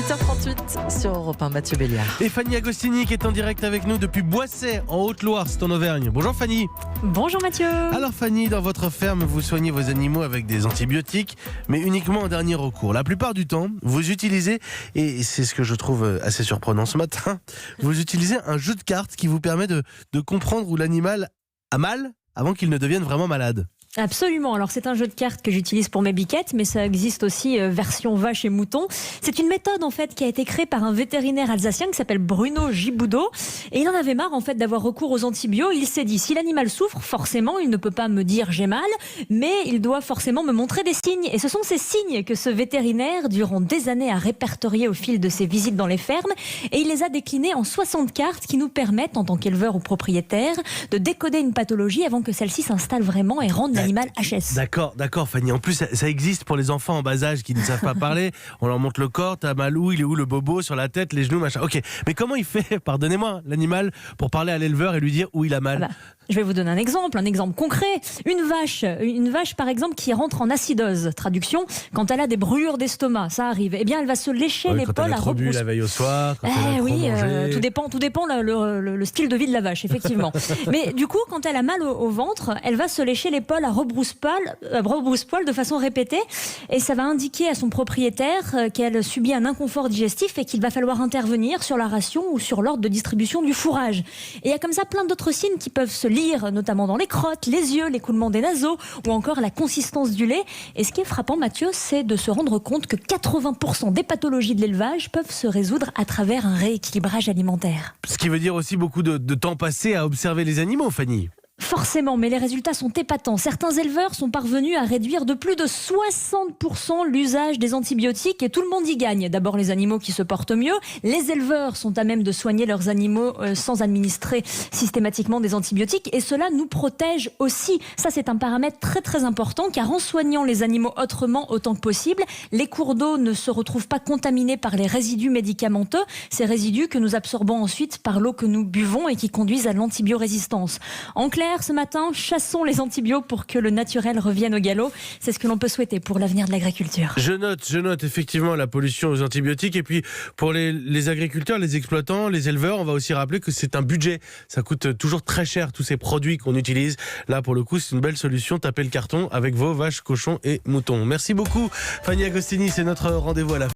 8h38 sur Europe 1, Mathieu Béliard. Et Fanny Agostini qui est en direct avec nous depuis Boissey en Haute-Loire, c'est en Auvergne. Bonjour Fanny. Bonjour Mathieu. Alors Fanny, dans votre ferme, vous soignez vos animaux avec des antibiotiques, mais uniquement en dernier recours. La plupart du temps, vous utilisez, et c'est ce que je trouve assez surprenant ce matin, vous utilisez un jeu de cartes qui vous permet de comprendre où l'animal a mal avant qu'il ne devienne vraiment malade. Absolument, alors c'est un jeu de cartes que j'utilise pour mes biquettes, mais ça existe aussi version vache et mouton. C'est une méthode en fait qui a été créée par un vétérinaire alsacien qui s'appelle Bruno Giboudot, et il en avait marre en fait d'avoir recours aux antibiotiques. Il s'est dit, si l'animal souffre, forcément il ne peut pas me dire j'ai mal, mais il doit forcément me montrer des signes. Et ce sont ces signes que ce vétérinaire, durant des années, a répertoriés au fil de ses visites dans les fermes, et il les a déclinés en 60 cartes qui nous permettent, en tant qu'éleveur ou propriétaire, de décoder une pathologie avant que celle-ci s'installe vraiment et rende l'animal HS. D'accord Fanny. En plus, ça existe pour les enfants en bas âge qui ne savent pas parler. On leur montre le corps, t'as mal où, il est où le bobo, sur la tête, les genoux, machin. Ok, mais comment il fait, pardonnez-moi, l'animal pour parler à l'éleveur et lui dire où il a mal? Je vais vous donner un exemple concret. Une vache par exemple qui rentre en acidose. Traduction, quand elle a des brûlures d'estomac, ça arrive. Eh bien, elle va se lécher l'épaule quand elle a trop bu la veille au soir, quand elle a trop mangé. Tout dépend le style de vie de la vache, effectivement. Mais du coup, quand elle a mal au ventre, elle va se lécher l'épaule à rebrousse-poil de façon répétée, et ça va indiquer à son propriétaire qu'elle subit un inconfort digestif et qu'il va falloir intervenir sur la ration ou sur l'ordre de distribution du fourrage. Et il y a comme ça plein d'autres signes qui peuvent se lire, notamment dans les crottes, les yeux, l'écoulement des naseaux ou encore la consistance du lait. Et ce qui est frappant, Mathieu, c'est de se rendre compte que 80% des pathologies de l'élevage peuvent se résoudre à travers un rééquilibrage alimentaire. Ce qui veut dire aussi beaucoup de temps passé à observer les animaux, Fanny. Forcément, mais les résultats sont épatants. Certains éleveurs sont parvenus à réduire de plus de 60% l'usage des antibiotiques et tout le monde y gagne. D'abord les animaux qui se portent mieux. Les éleveurs sont à même de soigner leurs animaux sans administrer systématiquement des antibiotiques, et cela nous protège aussi. Ça, c'est un paramètre très très important, car en soignant les animaux autrement autant que possible, les cours d'eau ne se retrouvent pas contaminés par les résidus médicamenteux, ces résidus que nous absorbons ensuite par l'eau que nous buvons et qui conduisent à l'antibiorésistance. En clair, ce matin, chassons les antibiotiques pour que le naturel revienne au galop. C'est ce que l'on peut souhaiter pour l'avenir de l'agriculture. Je note effectivement la pollution aux antibiotiques. Et puis pour les agriculteurs, les exploitants, les éleveurs, on va aussi rappeler que c'est un budget. Ça coûte toujours très cher, tous ces produits qu'on utilise. Là, pour le coup, c'est une belle solution. Tapez le carton avec vos vaches, cochons et moutons. Merci beaucoup, Fanny Agostini. C'est notre rendez-vous à la fin.